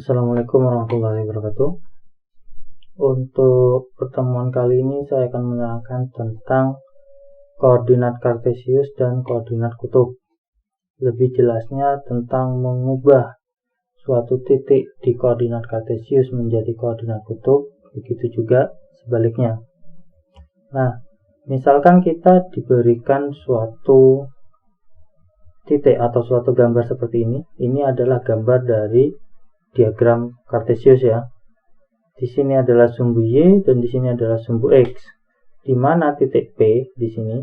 Assalamualaikum warahmatullahi wabarakatuh. Untuk pertemuan kali ini saya akan menerangkan tentang koordinat kartesius dan koordinat kutub. Lebih jelasnya tentang mengubah suatu titik di koordinat kartesius menjadi koordinat kutub, begitu juga sebaliknya. Nah, misalkan kita diberikan suatu titik atau suatu gambar seperti ini. Ini adalah gambar dari diagram kartesius ya. Di sini adalah sumbu Y dan di sini adalah sumbu X. Di mana titik P di sini?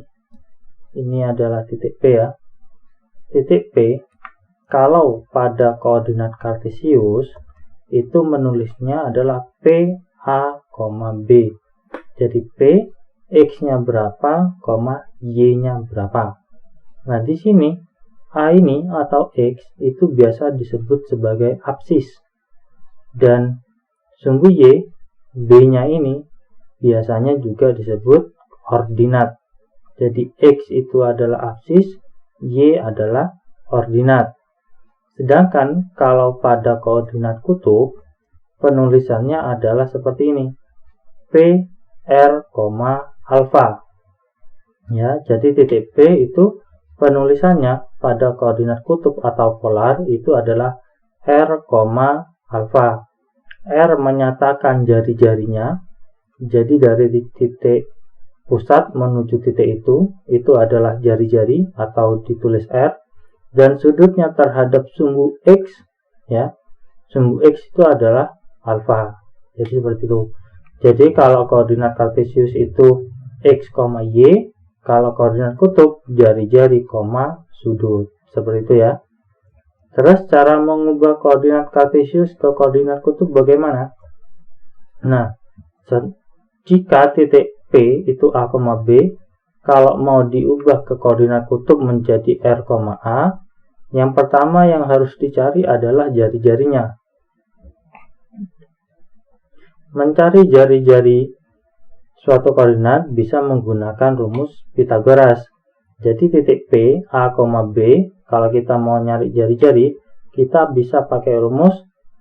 Ini adalah titik P ya. Titik P kalau pada koordinat kartesius itu menulisnya adalah P A, B. Jadi P X-nya berapa, Y-nya berapa. Nah, di sini A ini atau X itu biasa disebut sebagai apsis. Dan sumbu Y, B-nya ini biasanya juga disebut ordinat. Jadi X itu adalah apsis, Y adalah ordinat. Sedangkan kalau pada koordinat kutub, penulisannya adalah seperti ini. P, R, alfa. Ya, jadi titik P itu penulisannya pada koordinat kutub atau polar itu adalah R, alfa. R menyatakan jari-jarinya, jadi dari titik pusat menuju titik itu adalah jari-jari atau ditulis R, dan sudutnya terhadap sumbu X, ya, sumbu X itu adalah alfa. Jadi seperti itu. Jadi kalau koordinat kartesius itu X, Y, kalau koordinat kutub jari-jari, sudut. Seperti itu ya. Terus cara mengubah koordinat kartesius ke koordinat kutub bagaimana? Nah, jika titik P itu A, B, kalau mau diubah ke koordinat kutub menjadi R, A, yang pertama yang harus dicari adalah jari-jarinya. Mencari jari-jari suatu koordinat bisa menggunakan rumus Pythagoras. Jadi titik P, A, B, kalau kita mau nyari jari-jari, kita bisa pakai rumus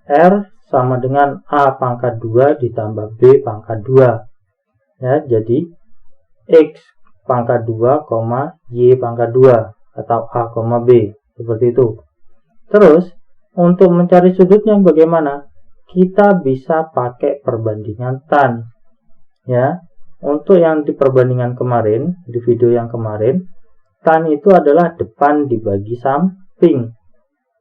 R sama dengan A pangkat 2 ditambah B pangkat 2. Ya, jadi X pangkat 2, Y pangkat 2 atau A, B. Seperti itu. Terus, untuk mencari sudutnya bagaimana? Kita bisa pakai perbandingan tan. Ya, untuk yang di perbandingan kemarin, di video yang kemarin, tan itu adalah depan dibagi samping.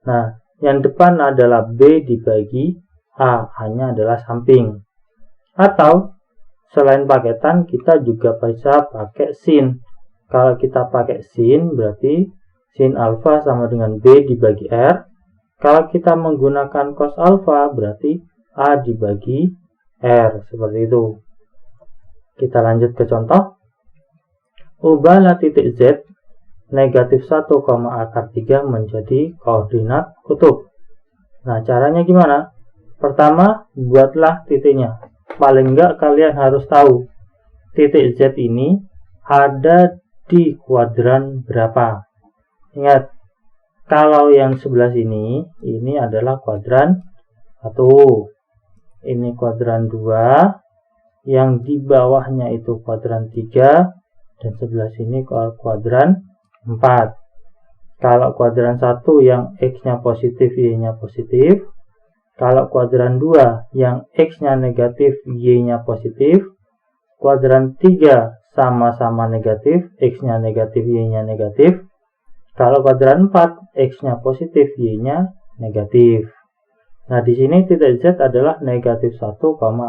Nah, yang depan adalah B dibagi A, A-nya adalah samping. Atau, selain pakai tan, kita juga bisa pakai sin. Kalau kita pakai sin, berarti sin alfa sama dengan B dibagi R. Kalau kita menggunakan cos alfa, berarti A dibagi R. Seperti itu. Kita lanjut ke contoh. Ubahlah titik Z negatif 1, akar 3 menjadi koordinat kutub. Nah, caranya gimana? Pertama, buatlah titiknya. Paling enggak kalian harus tahu titik Z ini ada di kuadran berapa. Ingat, kalau yang sebelah sini, ini adalah kuadran 1. Ini kuadran 2. Yang di bawahnya itu kuadran 3. Dan sebelah sini kuadran 4. Kalau kuadran 1 yang X-nya positif, Y-nya positif. Kalau kuadran 2 yang X-nya negatif, Y-nya positif. Kuadran 3 sama-sama negatif, X-nya negatif, Y-nya negatif. Kalau kuadran 4, X-nya positif, Y-nya negatif. Nah, di sini titik Z adalah negatif 1,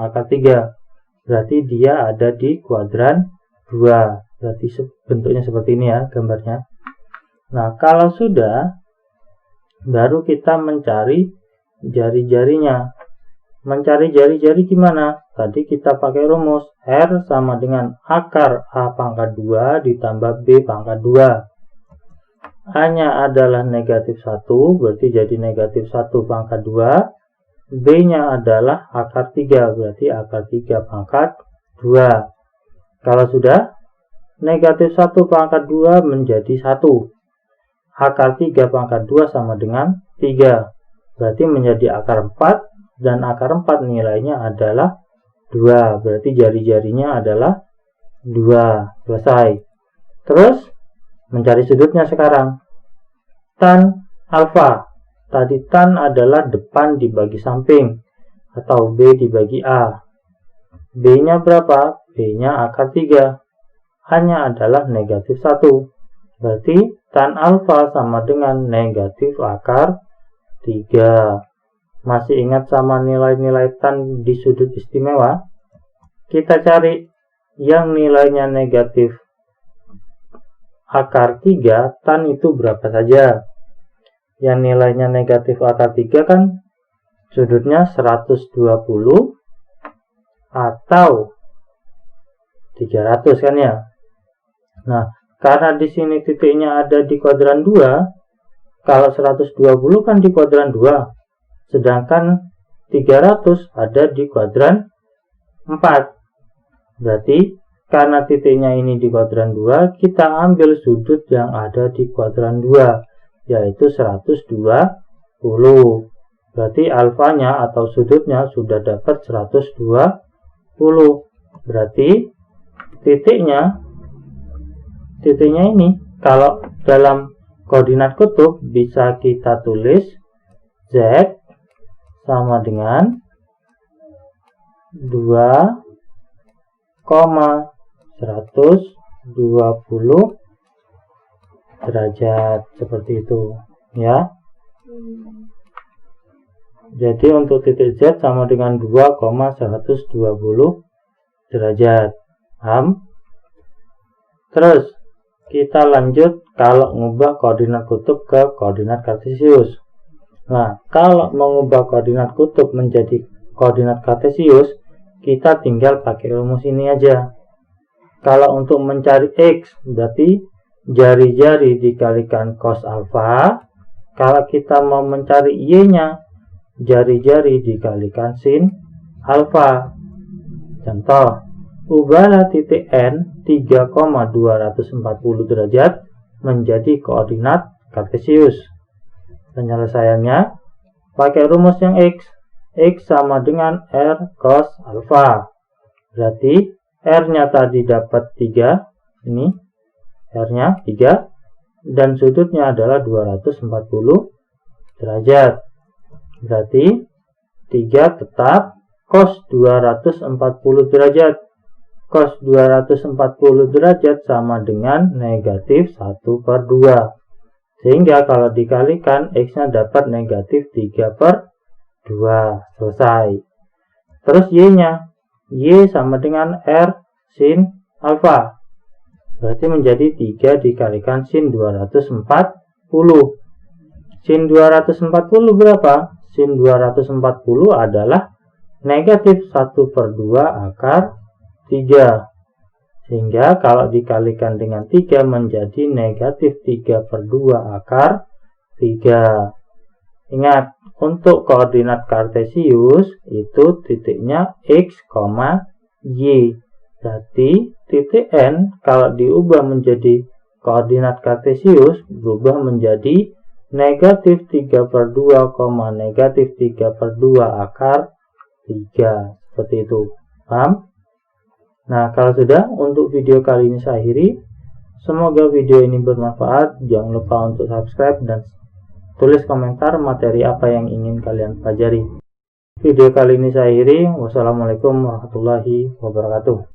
akar 3. Berarti dia ada di kuadran 2. Berarti bentuknya seperti ini ya gambarnya. Nah, kalau sudah, baru kita mencari jari-jarinya. Mencari jari-jari gimana? Tadi kita pakai rumus R sama dengan akar A pangkat 2 ditambah B pangkat 2. A-nya adalah negatif 1, berarti jadi negatif 1 pangkat 2. B-nya adalah akar 3, berarti akar 3 pangkat 2. Kalau sudah, negatif 1 pangkat 2 menjadi 1. Akar 3 pangkat 2 sama dengan 3. Berarti menjadi akar 4 dan akar 4 nilainya adalah 2. Berarti jari-jarinya adalah 2. Selesai. Terus mencari sudutnya sekarang. Tan alfa. Tadi tan adalah depan dibagi samping atau B dibagi A. B-nya berapa? B-nya akar 3. Hanya adalah negatif 1. Berarti tan alfa sama dengan negatif akar 3. Masih ingat sama nilai-nilai tan di sudut istimewa? Kita cari yang nilainya negatif akar 3, tan itu berapa saja? Yang nilainya negatif akar 3 kan sudutnya 120 atau 300 kan ya. Nah, karena di sini titiknya ada di kuadran 2, kalau 120 kan di kuadran 2, sedangkan 300 ada di kuadran 4. Berarti karena titiknya ini di kuadran 2, kita ambil sudut yang ada di kuadran 2, yaitu 120. Berarti alfanya atau sudutnya sudah dapat 120. Berarti titiknya ini kalau dalam koordinat kutub bisa kita tulis Z sama dengan 2,120 derajat seperti itu ya. Jadi untuk titik Z sama dengan 2,120 derajat. Paham? Terus kita lanjut kalau mengubah koordinat kutub ke koordinat kartesius. Nah, kalau mengubah koordinat kutub menjadi koordinat kartesius, kita tinggal pakai rumus ini aja. Kalau untuk mencari X, berarti jari-jari dikalikan cos alfa. Kalau kita mau mencari Y-nya, jari-jari dikalikan sin alfa. Contoh, ubahlah titik N 3,240 derajat menjadi koordinat kartesius. Penyelesaiannya pakai rumus yang X. X sama dengan R cos alfa. Berarti R-nya tadi dapat 3. Ini R-nya 3. Dan sudutnya adalah 240 derajat. Berarti 3 tetap cos 240 derajat. Cos 240 derajat sama dengan negatif 1/2. Sehingga kalau dikalikan X-nya dapat negatif 3/2. Selesai. Terus Y-nya. Y sama dengan R sin alfa. Berarti menjadi 3 dikalikan sin 240. Sin 240 berapa? Sin 240 adalah negatif 1/2 akar 3. Sehingga kalau dikalikan dengan 3 menjadi negatif 3/2 akar 3. Ingat, untuk koordinat kartesius itu titiknya X, Y. Berarti titik N kalau diubah menjadi koordinat kartesius berubah menjadi negatif 3/2, negatif 3/2 akar 3. Seperti itu. Paham? Nah, kalau sudah, untuk video kali ini saya akhiri. Semoga video ini bermanfaat. Jangan lupa untuk subscribe dan tulis komentar materi apa yang ingin kalian pelajari. Video kali ini saya akhiri. Wassalamualaikum warahmatullahi wabarakatuh.